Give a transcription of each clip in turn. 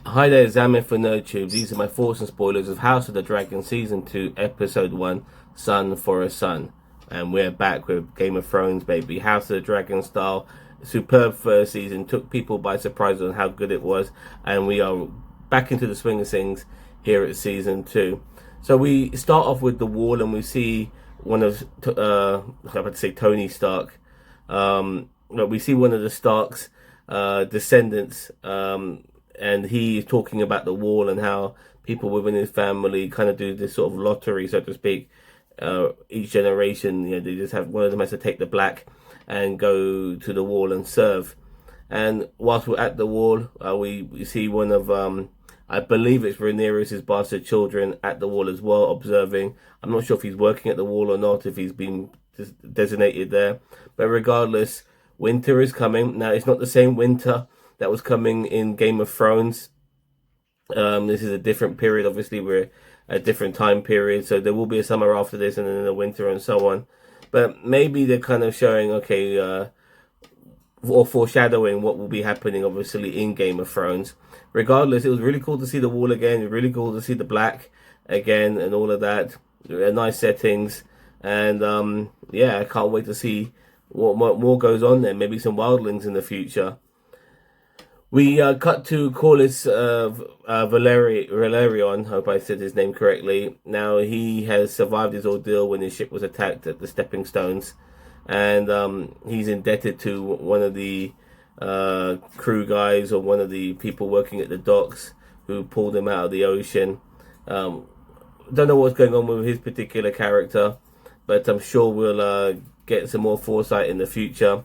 Hi there, Zamin for NerdTube. These are my thoughts and spoilers of House of the Dragon Season 2, Episode 1, Son for a Son. And we're back with Game of Thrones, baby. House of the Dragon style. Superb first season. Took people by surprise on how good it was. And we are back into the swing of things here at Season 2. So we start off with the wall and we see one of, I'm about to say Tony Stark. We see one of the Starks' descendants. And he is talking about the wall and how people within his family kind of do this sort of lottery, so to speak. Each generation, they just have one of them has to take the black and go to the wall and serve. And whilst we're at the wall, we see one of, I believe it's Rhaenyra's bastard children at the wall as well, observing. I'm not sure if he's working at the wall or not, if he's been designated there. But regardless, winter is coming. Now, it's not the same winter that was coming in Game of Thrones. This is a different period. Obviously, we're a different time period, so there will be a summer after this, and then a winter, and so on. But maybe they're kind of showing, or foreshadowing what will be happening, obviously, in Game of Thrones. Regardless, it was really cool to see the wall again. It was really cool to see the black again, and all of that. Nice settings, and I can't wait to see what more goes on there. Maybe some wildlings in the future. We cut to Corlys Valerion, hope I said his name correctly. Now, he has survived his ordeal when his ship was attacked at the Stepping Stones. And he's indebted to one of the crew guys or one of the people working at the docks who pulled him out of the ocean. Don't know what's going on with his particular character, but I'm sure we'll get some more foresight in the future.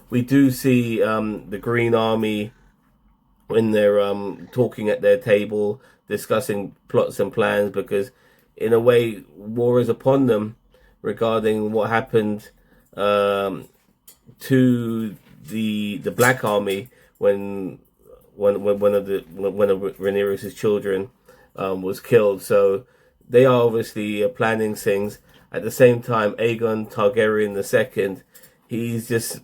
We do see the Green Army when they're talking at their table, discussing plots and plans, because in a way, war is upon them regarding what happened to the Black Army when one of Rhaenyra's children was killed. So they are obviously planning things. At the same time, Aegon Targaryen II, he's just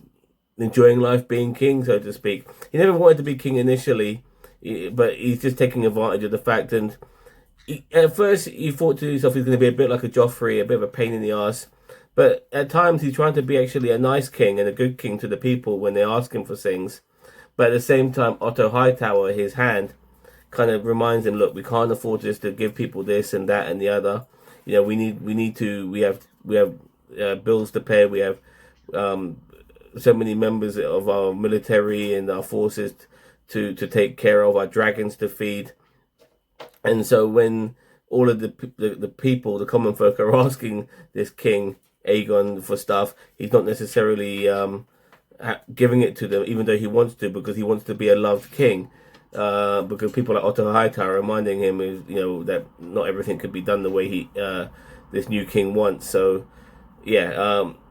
enjoying life being king, so to speak. He never wanted to be king initially, but he's just taking advantage of the fact. And at first, he thought to himself he's going to be a bit like a Joffrey, a bit of a pain in the ass. But at times, he's trying to be actually a nice king and a good king to the people when they ask him for things. But at the same time, Otto Hightower, his hand, kind of reminds him, look, we can't afford just to give people this and that and the other. We have bills to pay. We have so many members of our military and our forces to take care of, our dragons to feed. And so when all of the people, the common folk, are asking this king Aegon for stuff, he's not necessarily giving it to them, even though he wants to, because he wants to be a loved king. Because people like Otto Hightower reminding him is, that not everything could be done the way he this new king wants. So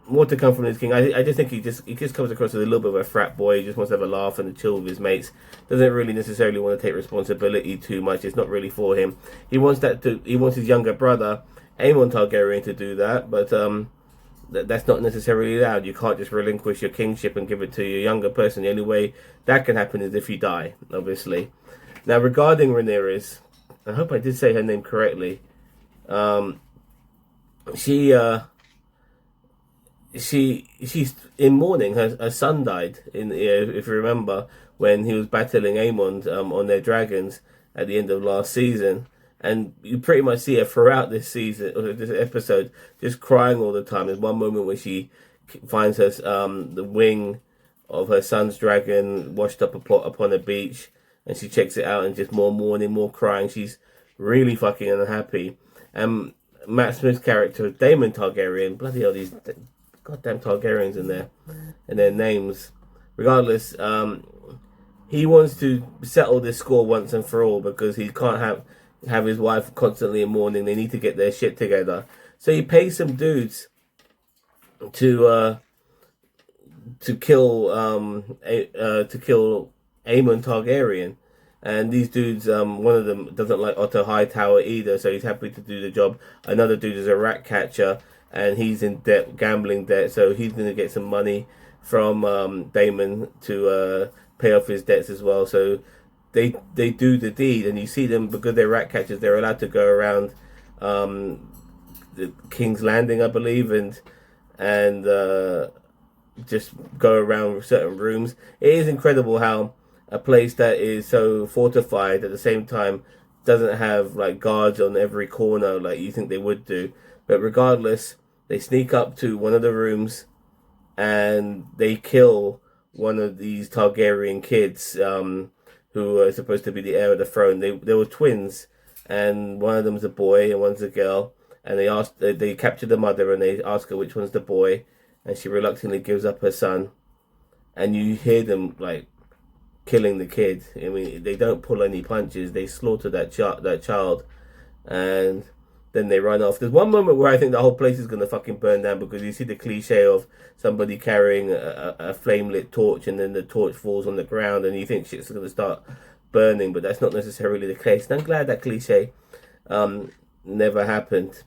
more to come from this king. I just think he just comes across as a little bit of a frat boy. He just wants to have a laugh and chill with his mates. Doesn't really necessarily want to take responsibility too much. It's not really for him. He wants his younger brother, Aemon Targaryen, to do that, but that's not necessarily allowed. You can't just relinquish your kingship and give it to your younger person. The only way that can happen is if you die, obviously. Now, regarding Rhaenyra, I hope I did say her name correctly. She's in mourning. Her son died if you remember, when he was battling Aemon on their dragons at the end of last season. And you pretty much see her throughout this season, or this episode, just crying all the time. There's one moment where she finds her the wing of her son's dragon washed up upon a beach, and she checks it out, and just more mourning, more crying. She's really fucking unhappy. And Matt Smith's character, Daemon Targaryen, bloody hell, these goddamn Targaryens in there and their names. Regardless, he wants to settle this score once and for all, because he can't have his wife constantly in mourning. They need to get their shit together. So he pays some dudes to kill Aemon Targaryen. And these dudes, one of them doesn't like Otto Hightower either, so he's happy to do the job. Another dude is a rat catcher, and he's in debt, gambling debt, so he's going to get some money from Daemon to pay off his debts as well. So they do the deed, and you see them because they're rat catchers. They're allowed to go around the King's Landing, I believe, and just go around certain rooms. It is incredible how a place that is so fortified at the same time doesn't have like guards on every corner like you think they would do. But regardless, they sneak up to one of the rooms and they kill one of these Targaryen kids who are supposed to be the heir of the throne. They were twins, and one of them's a boy and one's a girl. And they capture the mother and they ask her which one's the boy, and she reluctantly gives up her son. And you hear them like killing the kid. I mean, they don't pull any punches. They slaughter that child, and then they run off. There's one moment where I think the whole place is gonna fucking burn down, because you see the cliche of somebody carrying a flame lit torch, and then the torch falls on the ground, and you think shit's gonna start burning, but that's not necessarily the case. And I'm glad that cliche never happened.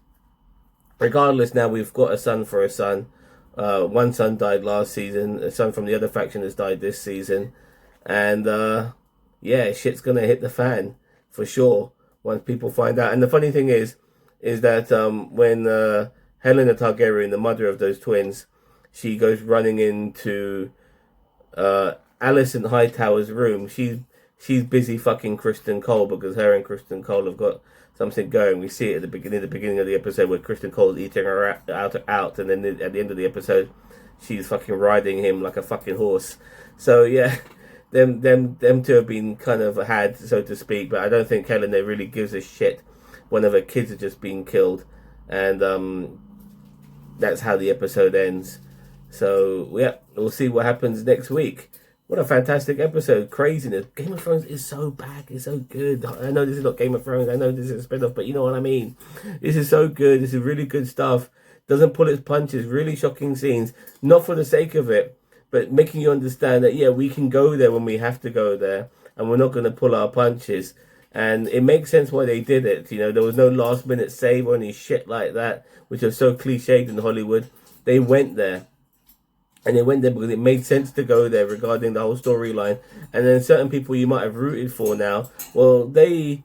Regardless, now we've got a son for a son. One son died last season. A son from the other faction has died this season. And yeah, shit's gonna hit the fan for sure once people find out. And the funny thing is that when Helena Targaryen, the mother of those twins, she goes running into Alicent Hightower's room. She's busy fucking Kristen Cole, because her and Kristen Cole have got something going. We see it at the beginning of the episode where Kristen Cole's eating her out, and then at the end of the episode, she's fucking riding him like a fucking horse. So yeah, them two have been kind of had, so to speak. But I don't think Helena really gives a shit. One of her kids has just been killed, and that's how the episode ends. So yeah, we'll see what happens next week. What a fantastic episode. Craziness. Game of Thrones is so back. It's so good. I know this is not Game of Thrones. I know this is a spin-off, but you know what I mean. This is so good. This is really good stuff. Doesn't pull its punches. Really shocking scenes. Not for the sake of it, but making you understand that, yeah, we can go there when we have to go there, and we're not going to pull our punches. And it makes sense why they did it. You know, there was no last-minute save or any shit like that, which is so cliched in Hollywood. They went there. And they went there because it made sense to go there regarding the whole storyline. And then certain people you might have rooted for now, well, they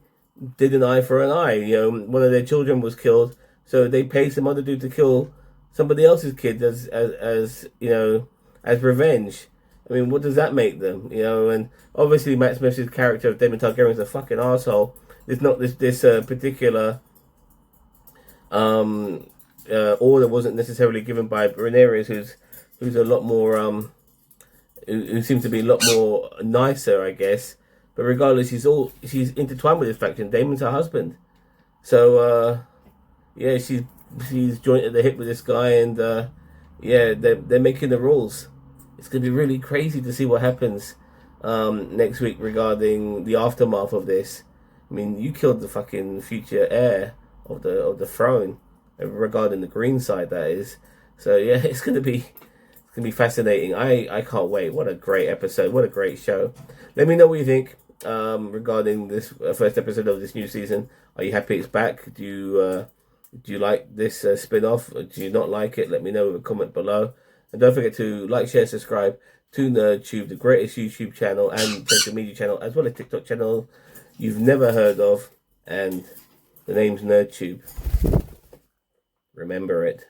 did an eye for an eye. You know, one of their children was killed, so they paid some other dude to kill somebody else's kid as you know, as revenge. I mean, what does that make them? You know, and obviously Matt Smith's character of Daemon Targaryen is a fucking asshole. There's not this particular order wasn't necessarily given by Rhaenyra, who's a lot more who seems to be a lot more nicer, I guess. But regardless, she's intertwined with this faction. Daemon's her husband, so yeah, she's joined at the hip with this guy, and yeah, they're making the rules. It's gonna be really crazy to see what happens next week regarding the aftermath of this. I mean, you killed the fucking future heir of the throne, regarding the green side, that is. So yeah, it's gonna be fascinating. I can't wait. What a great episode. What a great show. Let me know what you think regarding this first episode of this new season. Are you happy it's back? Do you like this spin-off? Or do you not like it? Let me know in a comment below. And don't forget to like, share, subscribe to NerdTube, the greatest YouTube channel and social media channel, as well as TikTok channel you've never heard of. And the name's NerdTube. Remember it.